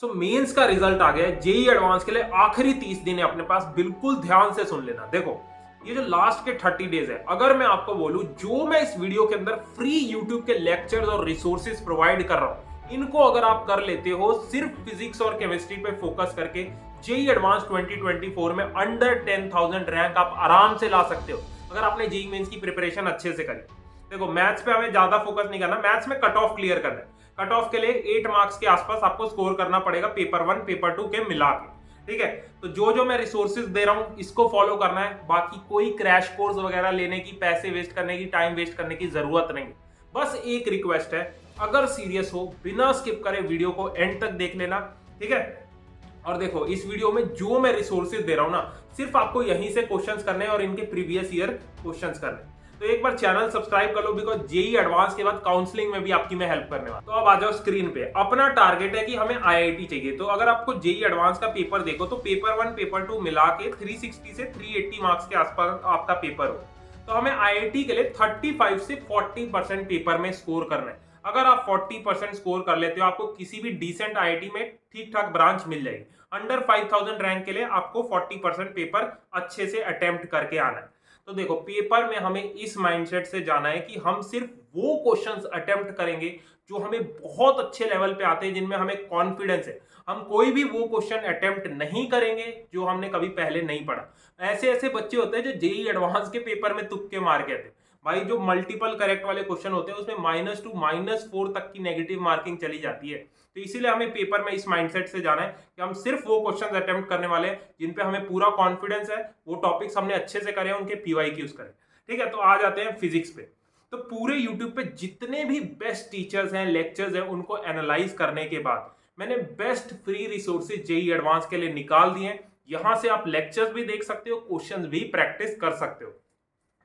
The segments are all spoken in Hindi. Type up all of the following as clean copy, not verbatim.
सो मेंस का रिजल्ट आ गया। जेई एडवांस के लिए आखिरी 30 दिन है अपने पास, बिल्कुल ध्यान से सुन लेना। देखो ये जो लास्ट के 30 डेज है, अगर मैं आपको बोलूं जो मैं इस वीडियो के अंदर फ्री यूट्यूब के लेक्चर्स और रिसोर्सेज प्रोवाइड कर रहा हूं, इनको अगर आप कर लेते हो सिर्फ फिजिक्स और केमिस्ट्री पे फोकस करके, जेई एडवांस 2024 में अंडर 10,000 रैंक आप आराम से ला सकते हो अगर आपने जेई मेंस की प्रिपरेशन अच्छे से करी। देखो मैथ्स पे हमें ज्यादा फोकस नहीं करना, मैथ्स में कट ऑफ क्लियर करना है। कट ऑफ के लिए 8 मार्क्स के आसपास आपको स्कोर करना पड़ेगा पेपर 1 पेपर 2 के मिला के, ठीक है। तो जो मैं रिसोर्सेज दे रहा हूं इसको फॉलो करना है, बाकी कोई क्रैश कोर्स वगैरह लेने की, पैसे वेस्ट करने की, टाइम वेस्ट करने की जरूरत नहीं। बस एक रिक्वेस्ट है, अगर सीरियस हो बिना स्किप करे वीडियो को एंड तक देख लेना, ठीक है। और देखो इस वीडियो में जो मैं रिसोर्सेज दे रहा हूं ना, सिर्फ आपको यहीं से क्वेश्चंस करने हैं और इनके प्रीवियस ईयर क्वेश्चंस करने हैं। तो एक बार चैनल सब्सक्राइब कर लो, बिकॉज जेई एडवांस के बाद काउंसलिंग में भी आपकी मैं हेल्प करने वाला। तो अब आ जाओ स्क्रीन पे। अपना टारगेट है कि हमें आईआईटी चाहिए। तो अगर आपको जेई एडवांस का पेपर देखो तो पेपर 1 पेपर 2 मिला के 360 से 380 मार्क्स के आसपास आपका पेपर हो। तो हमें आईआईटी के लिए 35 से 40% पेपर में स्कोर करना है। अगर आप 40% स्कोर कर लेते हो, आपको किसी भी डिसेंट आईआईटी में ठीक ठाक ब्रांच मिल जाएगी। अंडर 5000 रैंक के लिए आपको 40% पेपर अच्छे से अटेम्प्ट करके आना है। तो देखो पेपर में हमें इस माइंडसेट से जाना है कि हम सिर्फ वो क्वेश्चंस अटेम्प्ट करेंगे जो हमें बहुत अच्छे लेवल पे आते हैं, जिनमें हमें कॉन्फिडेंस है। हम कोई भी वो क्वेश्चन अटेम्प्ट नहीं करेंगे जो हमने कभी पहले नहीं पढ़ा। ऐसे ऐसे बच्चे होते हैं जो जेई एडवांस के पेपर में तुक्के मार के आते हैं। भाई जो मल्टीपल करेक्ट वाले क्वेश्चन होते हैं उसमें -2 -4 तक की नेगेटिव मार्किंग चली जाती है। तो इसीलिए हमें पेपर में इस माइंडसेट से जाना है कि हम सिर्फ वो क्वेश्चंस अटेम्प्ट करने वाले हैं जिन पे हमें पूरा कॉन्फिडेंस है, वो टॉपिक्स हमने अच्छे से करे हैं, उनके पीवाईक्यूज करें, ठीक है। तो आ जाते हैं फिजिक्स पे। तो पूरे यूट्यूब पे जितने भी बेस्ट टीचर्स हैं, लेक्चर्स हैं, उनको एनालाइज करने के बाद मैंने best free resources JEE advance के लिए निकाल दिए हैं। यहां से आप लेक्चर्स भी देख सकते हो, क्वेश्चंस भी प्रैक्टिस कर सकते हो।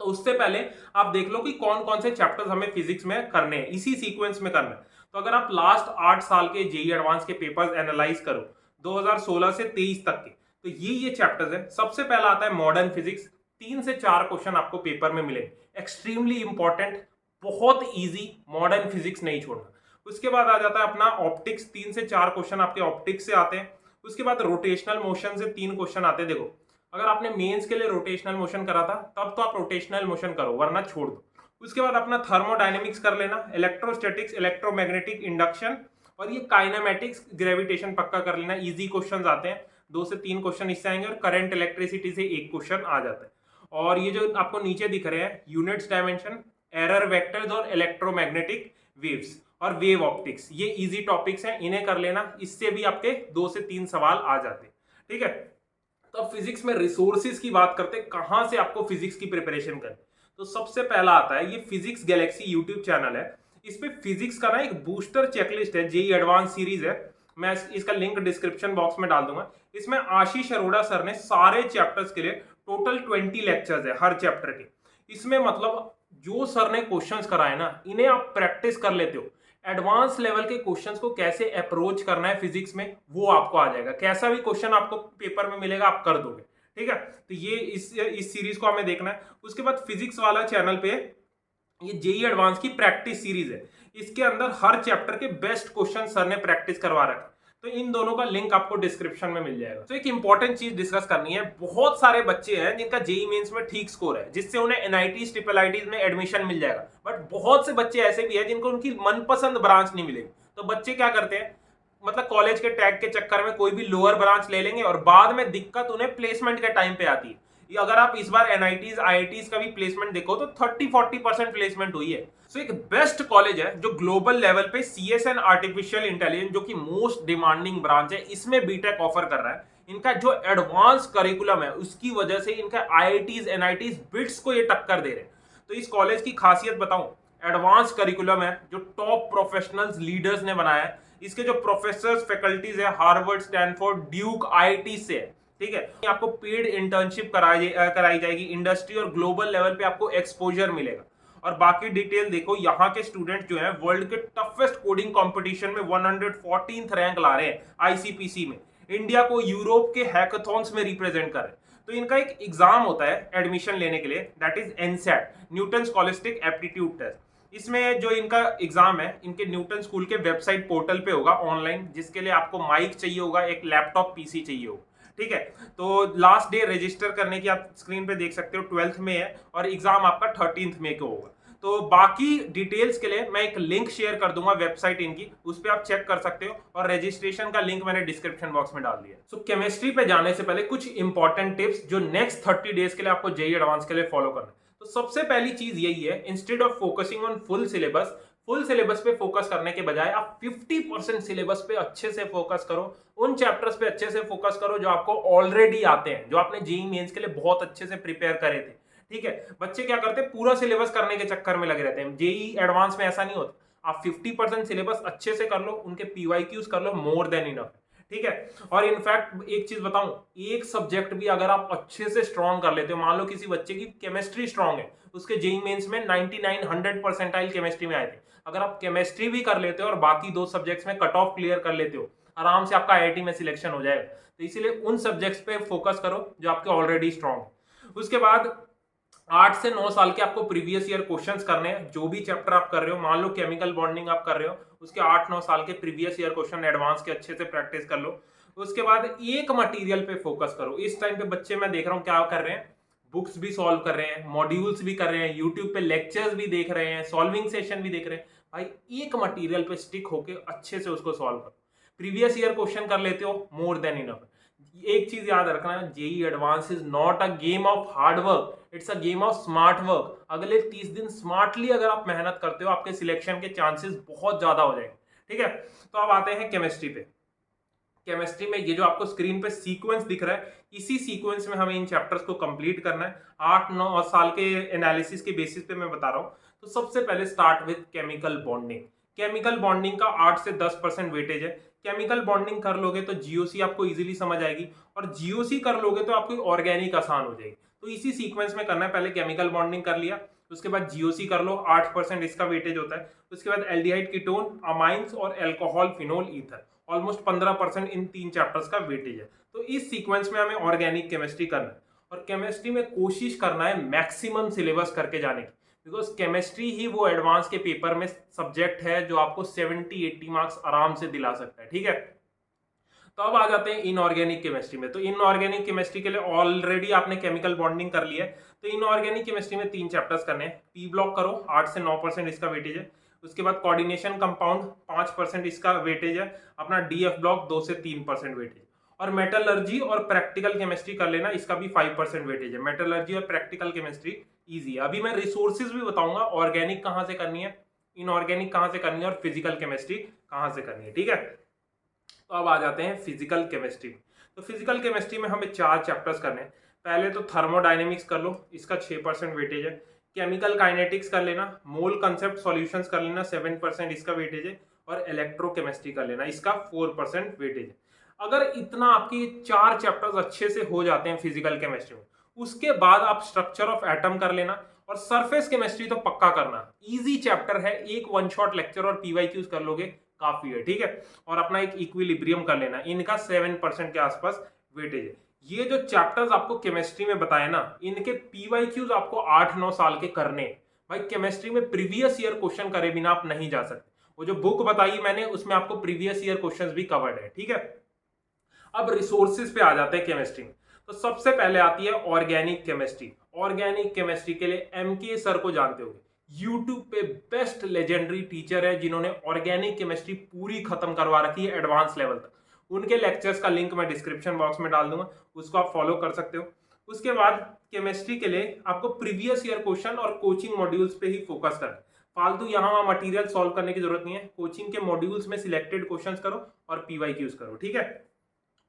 तो उससे पहले आप देख लो कि कौन कौन से चैप्टर्स हमें फिजिक्स में करने हैं, इसी सीक्वेंस में करना है। तो अगर आप लास्ट 8 साल के जेई एडवांस के पेपर्स एनालाइज करो 2016 से 23 तक के, तो ये चैप्टर्स है। सबसे पहला आता है मॉडर्न फिजिक्स। 3 से 4 क्वेश्चन आपको पेपर में मिलेंगे, एक्सट्रीमली इंपॉर्टेंट, बहुत इजी, मॉडर्न फिजिक्स नहीं छोड़ना। उसके बाद आ जाता है अपना ऑप्टिक्स। 3 से 4 क्वेश्चन आपके ऑप्टिक्स से आते हैं। उसके बाद रोटेशनल मोशन से 3 क्वेश्चन आते हैं। देखो अगर आपने मेंस के लिए रोटेशनल मोशन करा था तब तो आप रोटेशनल मोशन करो, वरना छोड़ दो। उसके बाद अपना थर्मोडायनेमिक्स कर लेना, इलेक्ट्रोस्टैटिक्स, इलेक्ट्रोमैग्नेटिक इंडक्शन और ये काइनेमेटिक्स, ग्रेविटेशन पक्का कर लेना। इजी क्वेश्चंस आते हैं, 2 से 3 क्वेश्चन इससे आएंगे और करंट इलेक्ट्रिसिटी से 1 क्वेश्चन आ जाता है। और ये जो आपको नीचे दिख रहे हैं यूनिट्स डायमेंशन, एरर वेक्टर्स और इलेक्ट्रोमैग्नेटिक वेव्स और वेव ऑप्टिक्स, ये इजी टॉपिक्स हैं, इन्हें कर लेना। इससे भी आपके 2 से 3 सवाल आ जाते हैं, ठीक है। तो अब फिजिक्स में रिसोर्सेज की बात करते हैं, कहां से आपको फिजिक्स की प्रिपरेशन करें। तो सबसे पहला आता है ये फिजिक्स गैलेक्सी यूट्यूब चैनल है। इस पे फिजिक्स का ना एक बूस्टर चेकलिस्ट है, जेई एडवांस सीरीज है। मैं इसका लिंक डिस्क्रिप्शन बॉक्स में डाल दूंगा। इसमें आशीष अरोड़ा सर ने सारे चैप्टर्स के लिए टोटल 20 लेक्चर्स है हर चैप्टर के। इसमें मतलब जो सर ने क्वेश्चंस कराए ना, इन्हें आप प्रैक्टिस कर लेते हो, एडवांस लेवल के क्वेश्चंस को कैसे अप्रोच करना है फिजिक्स में वो आपको आ जाएगा। कैसा भी क्वेश्चन आपको पेपर में मिलेगा आप कर दोगे, ठीक है। तो ये इस सीरीज को हमें देखना है। उसके बाद फिजिक्स वाला चैनल पे ये जेई एडवांस की प्रैक्टिस सीरीज है। इसके अंदर हर चैप्टर के बेस्ट क्वेश्चन सर ने प्रैक्टिस करवा रखा है। तो इन दोनों का लिंक आपको डिस्क्रिप्शन में मिल जाएगा। तो एक इंपॉर्टेंट चीज डिस्कस करनी है, बहुत सारे बच्चे हैं जिनका जेई मेंस में ठीक स्कोर है, जिससे उन्हें एनआईटीज, ट्रिपल आईटीज में एडमिशन मिल जाएगा। बट बहुत से बच्चे ऐसे भी हैं जिनको उनकी मनपसंद ब्रांच नहीं मिलेगी। तो बच्चे क्या करते हैं, मतलब कॉलेज के टैग के चक्कर में कोई भी लोअर ब्रांच ले लेंगे और बाद में दिक्कत उन्हें प्लेसमेंट के टाइम पे आती है। अगर आप इस बार एनआईटीज, आईआईटीज का भी प्लेसमेंट देखो तो 30-40% प्लेसमेंट हुई है। सो एक बेस्ट कॉलेज है जो ग्लोबल लेवल पे सीएसएन आर्टिफिशियल इंटेलिजेंस, जो कि मोस्ट डिमांडिंग ब्रांच है, इसमें बीटेक ऑफर कर रहा है। इनका जो एडवांस करिकुलम है उसकी वजह से इनका आईआईटीज, एनआईटीज, बिट्स को ये टक्कर दे रहे हैं। तो इस कॉलेज की खासियत बताऊं, एडवांस करिकुलम है जो टॉप प्रोफेशनल्स, लीडर्स ने बनाया है। इसके जो प्रोफेसर्स, फैकल्टीज है हार्वर्ड, स्टैनफोर्ड, ड्यूक, आईआईटी से है, ठीक है। आपको पेड इंटर्नशिप कराई जाएगी, इंडस्ट्री और ग्लोबल लेवल पे आपको एक्सपोजर मिलेगा। और बाकी डिटेल देखो, यहाँ के स्टूडेंट जो हैं वर्ल्ड के टफेस्ट कोडिंग कंपटीशन में 114th रैंक ला रहे हैं आईसीपीसी में। इंडिया को यूरोप के हैकाथॉन्स में रिप्रेजेंट कर रहे हैं। तो इनका एक एग्जाम होता है एडमिशन लेने के लिए, that is NSAT, Newton scholastic aptitude test. इसमें जो इनका एग्जाम है इनके न्यूटन स्कूल के वेबसाइट पोर्टल पे होगा ऑनलाइन, जिसके लिए आपको माइक चाहिए होगा, एक लैपटॉप पीसी चाहिए होगा। ठीक है, तो लास्ट डे रजिस्टर करने की आप स्क्रीन पे देख सकते हो 12th में है और एग्जाम आपका 13th में को होगा। तो बाकी डिटेल्स के लिए मैं एक लिंक शेयर कर दूंगा वेबसाइट इनकी, उस पर आप चेक कर सकते हो और रजिस्ट्रेशन का लिंक मैंने डिस्क्रिप्शन बॉक्स में डाल दिया। सो केमिस्ट्री पे जाने से पहले कुछ इंपॉर्टेंट टिप्स जो नेक्स्ट 30 डेज के लिए आपको जेईई एडवांस के लिए फॉलो करना है। तो सबसे पहली चीज यही है, instead of focusing on full syllabus पे फोकस करने के बजाय आप 50% सिलेबस पे अच्छे से फोकस करो। उन चैप्टर्स पे अच्छे से फोकस करो जो आपको ऑलरेडी आते हैं, जो आपने जेईई मेंस के लिए बहुत अच्छे से प्रिपेयर करे थे। ठीक है, बच्चे क्या करते हैं, पूरा सिलेबस करने के चक्कर में लगे रहते हैं। जेईई एडवांस में ऐसा नहीं होता, आप 50% सिलेबस अच्छे से कर लो, उनके पीवाईक्यूज कर लो, मोर देन इनफ। ठीक है, और इनफैक्ट एक चीज बताऊं, एक सब्जेक्ट भी अगर आप अच्छे से स्ट्रॉन्ग कर लेते हो, मान लो किसी बच्चे की केमिस्ट्री स्ट्रॉन्ग है, उसके जेईई मेंस में 99-100 परसेंटाइल केमिस्ट्री में आए थे, अगर आप केमिस्ट्री भी कर लेते हो और बाकी 2 सब्जेक्ट्स में कट ऑफ क्लियर कर लेते हो, आराम से आपका आईआईटी में सिलेक्शन हो जाएगा। तो इसीलिए उन सब्जेक्ट्स पे फोकस करो जो आपके ऑलरेडी स्ट्रॉन्ग है। उसके बाद 8 से 9 साल के आपको प्रीवियस ईयर क्वेश्चंस करने हैं। जो भी चैप्टर आप कर रहे हो, मान लो केमिकल बॉन्डिंग आप कर रहे हो, उसके 8-9 साल के प्रीवियस ईयर क्वेश्चन एडवांस के अच्छे से प्रैक्टिस कर लो। उसके बाद एक मटेरियल पे फोकस करो। इस टाइम पे बच्चे मैं देख रहा हूँ क्या कर रहे हैं, बुक्स भी सॉल्व कर रहे हैं, मॉड्यूल्स भी कर रहे हैं, यूट्यूब पे लेक्चर्स भी देख रहे हैं, सॉल्विंग सेशन भी देख रहे हैं। भाई एक मटेरियल पे स्टिक होके अच्छे से उसको सॉल्व करो। प्रीवियस ईयर क्वेश्चन कर लेते हो, मोर देन इनफ। एक चीज याद रखना, JEE advance is not a game of hard work, it's a game of smart work. अगले 30 दिन स्मार्टली अगर आप मेहनत करते हो, आपके सिलेक्शन के चांसेस बहुत ज्यादा हो जाएंगे। ठीक है, तो अब आते हैं केमिस्ट्री पे। केमिस्ट्री में ये जो आपको स्क्रीन पे सीक्वेंस दिख रहा है, इसी सीक्वेंस में हमें इन चैप्टर्स को कंप्लीट करना है। 8-9 साल के एनालिसिस के बेसिस पे मैं बता रहा हूँ। तो सबसे पहले start with chemical bonding. Chemical bonding का 8 से 10% वेटेज है। केमिकल बॉन्डिंग कर लोगे तो जीओसी आपको इजीली समझ आएगी, और जीओसी कर लोगे तो आपको ऑर्गेनिक आसान हो जाएगी। तो इसी सीक्वेंस में करना है, पहले केमिकल बॉन्डिंग कर लिया, उसके बाद जीओसी कर लो, 8% इसका वेटेज होता है। उसके बाद एल्डिहाइड कीटोन, अमाइंस और एल्कोहल, फिनोल, ईथर, ऑलमोस्ट 15% इन 3 चैप्टर्स का वेटेज है। तो इस सीक्वेंस में हमें ऑर्गेनिक केमिस्ट्री करना है, और केमिस्ट्री में कोशिश करना है मैक्सिमम सिलेबस करके जाने की, बिकॉज केमिस्ट्री ही वो एडवांस के पेपर में सब्जेक्ट है जो आपको 70-80 मार्क्स आराम से दिला सकता है। ठीक है, तो अब आ जाते हैं इनऑर्गेनिक केमिस्ट्री में। तो इनऑर्गेनिक केमिस्ट्री के लिए ऑलरेडी आपने केमिकल बॉन्डिंग कर लिया है, तो इनऑर्गेनिक केमिस्ट्री में 3 चैप्टर्स करने हैं। पी ब्लॉक करो, 8 से 9% इसका वेटेज है। उसके बाद कोऑर्डिनेशन कंपाउंड, 5% इसका वेटेज है। अपना डीएफ ब्लॉक 2 से 3% वेटेज, और मेटलर्जी और प्रैक्टिकल केमिस्ट्री कर लेना, इसका भी 5% वेटेज है। मेटलर्जी और प्रैक्टिकल केमिस्ट्री इजी है। अभी मैं रिसोर्सेज भी बताऊंगा, ऑर्गेनिक कहाँ से करनी है, इनऑर्गेनिक कहाँ से करनी है, और फिजिकल केमिस्ट्री कहाँ से करनी है। ठीक है, तो अब आ जाते हैं फिजिकल केमिस्ट्री। तो फिजिकल केमिस्ट्री में हमें 4 चैप्टर्स करने हैं। पहले तो थर्मोडायनेमिक्स कर लो, इसका 6% वेटेज है। केमिकल काइनेटिक्स कर लेना, मोल कंसेप्ट सॉल्यूशंस कर लेना, 7% इसका वेटेज है। और इलेक्ट्रोकेमिस्ट्री कर लेना, इसका 4% वेटेज है। अगर इतना आपकी 4 चैप्टर्स अच्छे से हो जाते हैं फिजिकल केमिस्ट्री में, उसके बाद आप स्ट्रक्चर ऑफ एटम कर लेना, और सरफेस केमिस्ट्री तो पक्का करना। इजी चैप्टर है, एक 1 शॉट लेक्चर और पीवाईक्यूज कर लोगे काफी है। ठीक है, और अपना एक इक्विलिब्रियम कर लेना, इनका 7% के आसपास वेटेज है। ये जो चैप्टर्स आपको केमिस्ट्री में बताए ना, इनके पीवाईक्यूज आपको 8-9 साल के करने। भाई केमिस्ट्री में प्रीवियस ईयर क्वेश्चन करे बिना आप नहीं जा सकते। वो जो बुक बताई मैंने, उसमें आपको प्रीवियस ईयर क्वेश्चंस भी कवर्ड है। ठीक है, अब रिसोर्सेज पे आ जाते हैं केमिस्ट्री में। तो सबसे पहले आती है ऑर्गेनिक केमिस्ट्री। ऑर्गेनिक केमिस्ट्री के लिए एमके सर को जानते होंगे, यूट्यूब पे बेस्ट लेजेंडरी टीचर है, जिन्होंने ऑर्गेनिक केमिस्ट्री पूरी खत्म करवा रखी है एडवांस लेवल तक। उनके लेक्चर्स का लिंक मैं डिस्क्रिप्शन बॉक्स में डाल दूंगा, उसको आप फॉलो कर सकते हो। उसके बाद केमिस्ट्री के लिए आपको प्रीवियस ईयर क्वेश्चन और कोचिंग मॉड्यूल्स पे ही फोकस करना है। फालतू यहाँ वहाँ मटेरियल सॉल्व करने की जरूरत नहीं है। कोचिंग के मॉड्यूल्स में सिलेक्टेड क्वेश्चंस करो और पीवाईक्यूज करो। ठीक है,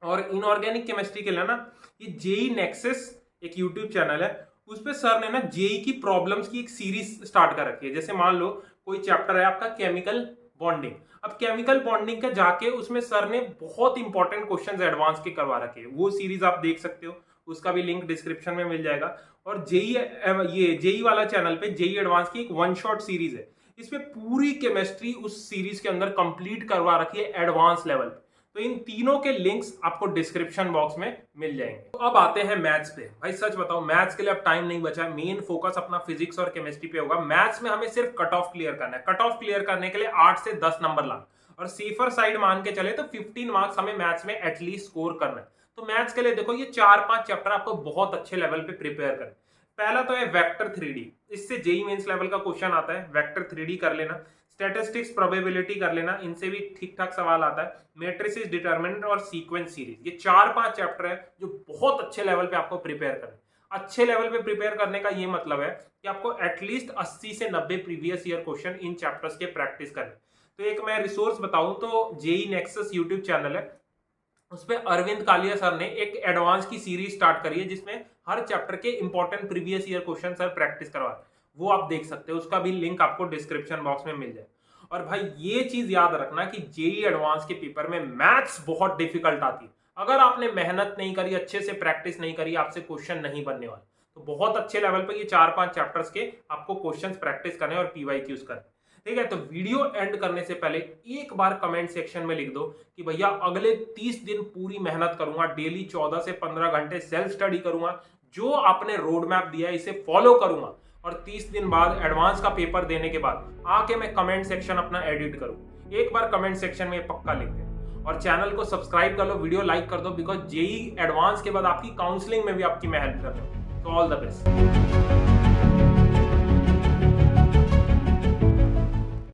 और इनऑर्गेनिक केमिस्ट्री के लिए ना, ये जेई नेक्सस एक यूट्यूब चैनल है, उस पे सर ने ना जेई की प्रॉब्लम्स की एक सीरीज स्टार्ट कर रखी है। जैसे मान लो कोई चैप्टर है आपका केमिकल बॉन्डिंग, अब केमिकल बॉन्डिंग का जाके उसमें सर ने बहुत इंपॉर्टेंट क्वेश्चंस एडवांस के करवा रखे हैं। वो सीरीज आप देख सकते हो, उसका भी लिंक डिस्क्रिप्शन में मिल जाएगा। और जेई वाला चैनल पे जेई एडवांस की एक 1 शॉट सीरीज है, इसमें पूरी केमिस्ट्री उस सीरीज के अंदर कंप्लीट करवा रखी है एडवांस लेवल पे। तो इन तीनों के लिंक्स आपको डिस्क्रिप्शन बॉक्स में मिल जाएंगे। तो अब आते हैं मैथ्स पे। भाई सच बताओ, मैथ्स के लिए अब टाइम नहीं बचा है, मेन फोकस अपना फिजिक्स और केमिस्ट्री पे होगा। मैथ्स में हमें सिर्फ कट ऑफ क्लियर करना है। कट ऑफ क्लियर करने के लिए 8 से 10 नंबर लाना, और सेफर साइड मान के चले तो 15 मार्क्स हमें मैथ्स में एटलीस्ट स्कोर करना है। तो मैथ्स के लिए देखो ये 4-5 चैप्टर आपको बहुत अच्छे लेवल पे प्रिपेयर करना। पहला तो है वेक्टर 3D, इससे जेईई मेंस लेवल का क्वेश्चन आता है। वेक्टर 3D कर लेना, स्टैटिस्टिक्स प्रोबेबिलिटी कर लेना, इनसे भी ठीक ठाक सवाल आता है। मैट्रिसेस, डिटरमिनेंट और सीक्वेंस सीरीज, ये 4-5 चैप्टर है जो बहुत अच्छे लेवल पे आपको प्रिपेयर करना। अच्छे लेवल पे प्रिपेयर करने का ये मतलब है कि आपको एटलीस्ट 80 से 90 previous year question in chapters के प्रैक्टिस करने। तो एक मैं रिसोर्स बताऊं तो जेईई नेक्सस यूट्यूब चैनल है, उस पर अरविंद कालिया सर ने एक एडवांस की सीरीज स्टार्ट करी है जिसमें हर चैप्टर के important previous year question sir practice करवा, वो आप देख सकते हो। उसका भी लिंक आपको डिस्क्रिप्शन बॉक्स में मिल जाए। और भाई ये चीज याद रखना कि जेईई एडवांस के पेपर में मैथ्स बहुत डिफिकल्ट आती है। अगर आपने मेहनत नहीं करी, अच्छे से प्रैक्टिस नहीं करी, आपसे क्वेश्चन नहीं बनने वाले। तो बहुत अच्छे लेवल पे ये 4-5 चैप्टर्स के आपको क्वेश्चंस प्रैक्टिस करने और पीवाईक्यूज करने। ठीक है, तो वीडियो एंड करने से पहले एक बार कमेंट सेक्शन में लिख दो कि भैया अगले 30 दिन पूरी मेहनत करूंगा, डेली 14 से 15 घंटे सेल्फ स्टडी करूंगा, जो आपने रोड मैप दिया है इसे फॉलो करूंगा, और 30 दिन बाद एडवांस का पेपर देने के बाद आके मैं कमेंट सेक्शन अपना एडिट करूं। एक बार कमेंट सेक्शन में पक्का लिख दें, और चैनल को सब्सक्राइब कर लो, वीडियो लाइक कर दो, बिकॉज जेईई एडवांस के बाद आपकी काउंसलिंग में भी आपकी मैं हेल्प कर रहा हूं। तो ऑल द बेस्ट।